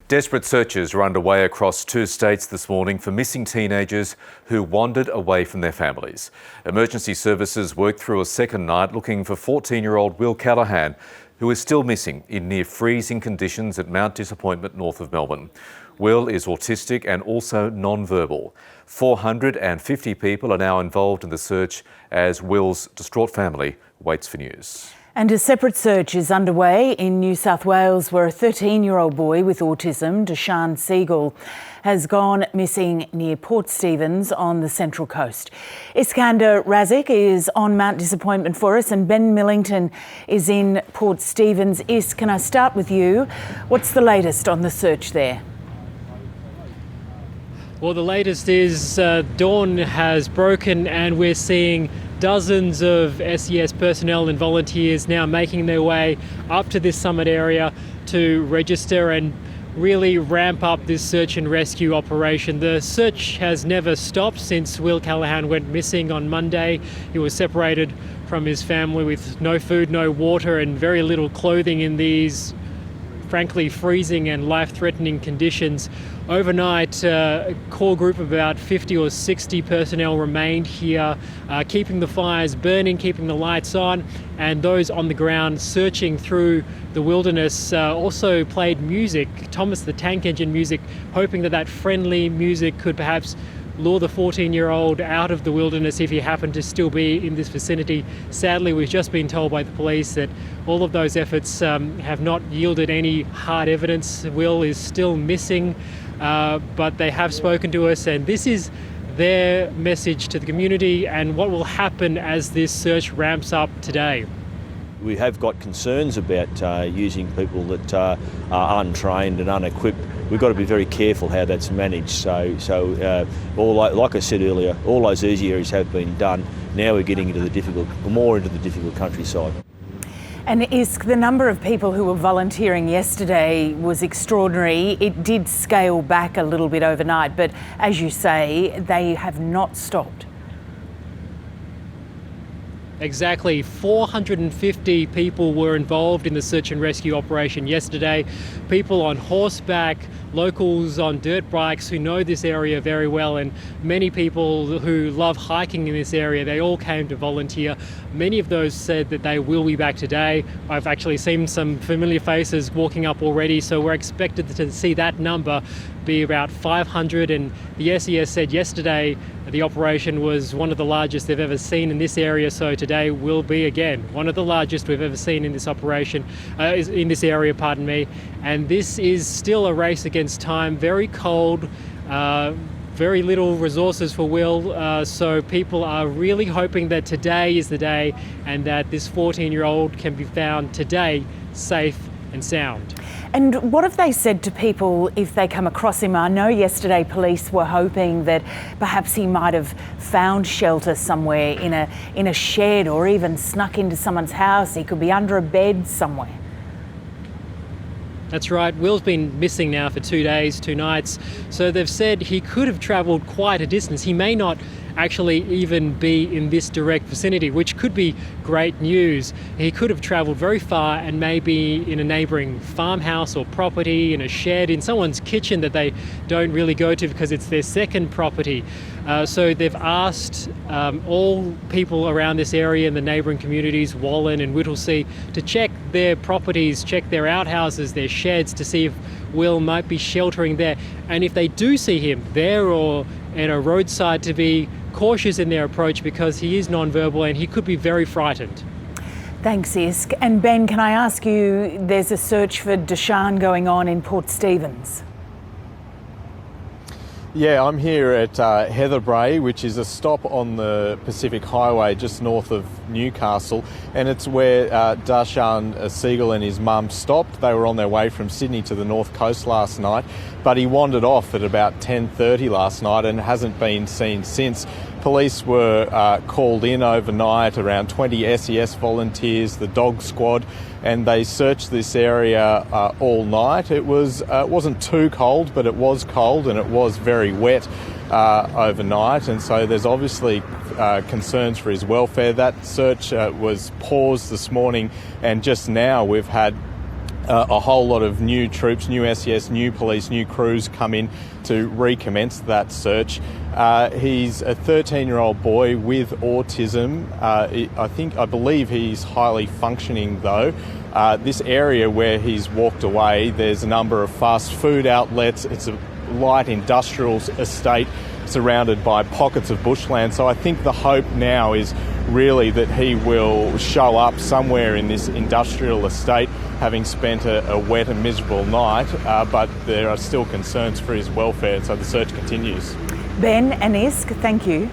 Desperate searches are underway across 2 states this morning for missing teenagers who wandered away from their families. Emergency services worked through a second night looking for 14-year-old Will Callaghan, who is still missing in near freezing conditions at Mount Disappointment north of Melbourne. Will is autistic and also non-verbal. 450 people are now involved in the search as Will's distraught family waits for news. And a separate search is underway in New South Wales, where a 13-year-old boy with autism, Darshan Siegel, has gone missing near Port Stephens on the Central Coast. Iskander Razik is on Mount Disappointment for us, and Ben Millington is in Port Stephens. Is, can I start with you? What's the latest on the search there? Well, the latest is dawn has broken and we're seeing dozens of SES personnel and volunteers now making their way up to this summit area to register and really ramp up this search and rescue operation. The search has never stopped since Will Callaghan went missing on Monday. He was separated from his family with no food, no water and very little clothing in these frankly freezing and life-threatening conditions. Overnight, a core group of about 50 or 60 personnel remained here, keeping the fires burning, keeping the lights on, and those on the ground searching through the wilderness also played music, Thomas the Tank Engine music, hoping that that friendly music could perhaps lure the 14-year-old out of the wilderness if he happened to still be in this vicinity. Sadly, we've just been told by the police that all of those efforts have not yielded any hard evidence. Will is still missing, but they have spoken to us, and this is their message to the community and what will happen as this search ramps up today. We have got concerns about using people that are untrained and unequipped. We've got to be very careful how that's managed. So like I said earlier, all those easy areas have been done. Now we're getting into the more into the difficult countryside. And Isk, the number of people who were volunteering yesterday was extraordinary. It did scale back a little bit overnight, but as you say, they have not stopped. Exactly, 450 people were involved in the search and rescue operation yesterday. People on horseback, locals on dirt bikes who know this area very well, and many people who love hiking in this area. They all came to volunteer. Many of those said that they will be back today. I've actually seen some familiar faces walking up already, so we're expected to see that number be about 500, and the SES said yesterday the operation was one of the largest they've ever seen in this area, so today will be again one of the largest we've ever seen in this operation, in this area, pardon me. And this is still a race against time, very cold, very little resources for Will, so people are really hoping that today is the day and that this 14-year-old can be found today safe and sound. And what have they said to people if they come across him? I know yesterday police were hoping that perhaps he might have found shelter somewhere in a shed or even snuck into someone's house. He could be under a bed somewhere. That's right. Will's been missing now for 2 days, 2 nights. So they've said he could have travelled quite a distance. He may not actually even be in this direct vicinity, which could be great news. He could have travelled very far and maybe in a neighbouring farmhouse or property, in a shed, in someone's kitchen that they don't really go to because it's their second property. So they've asked all people around this area in the neighbouring communities, Wallen and Whittlesea, to check their properties, check their outhouses, their sheds, to see if Will might be sheltering there. And if they do see him there or at a roadside, to be cautious in their approach because he is non-verbal and he could be very frightened. Thanks, Isk. And Ben, can I ask you, there's a search for Darshan going on in Port Stephens. Yeah, I'm here at Heatherbrae, which is a stop on the Pacific Highway just north of Newcastle, and it's where Darshan Siegel and his mum stopped. They were on their way from Sydney to the North Coast last night, but he wandered off at about 10:30 last night and hasn't been seen since. Police were called in overnight, around 20 SES volunteers, the dog squad, and they searched this area all night. It wasn't too cold, but it was cold and it was very wet overnight, and so there's obviously concerns for his welfare. That search was paused this morning, and just now we've had a whole lot of new troops, new SES, new police, new crews come in to recommence that search. He's a 13-year-old boy with autism. I believe he's highly functioning though. This area where he's walked away, there's a number of fast food outlets. It's a light industrial estate surrounded by pockets of bushland. So I think the hope now is really that he will show up somewhere in this industrial estate, having spent a wet and miserable night, but there are still concerns for his welfare, so the search continues. Ben and Isk, thank you.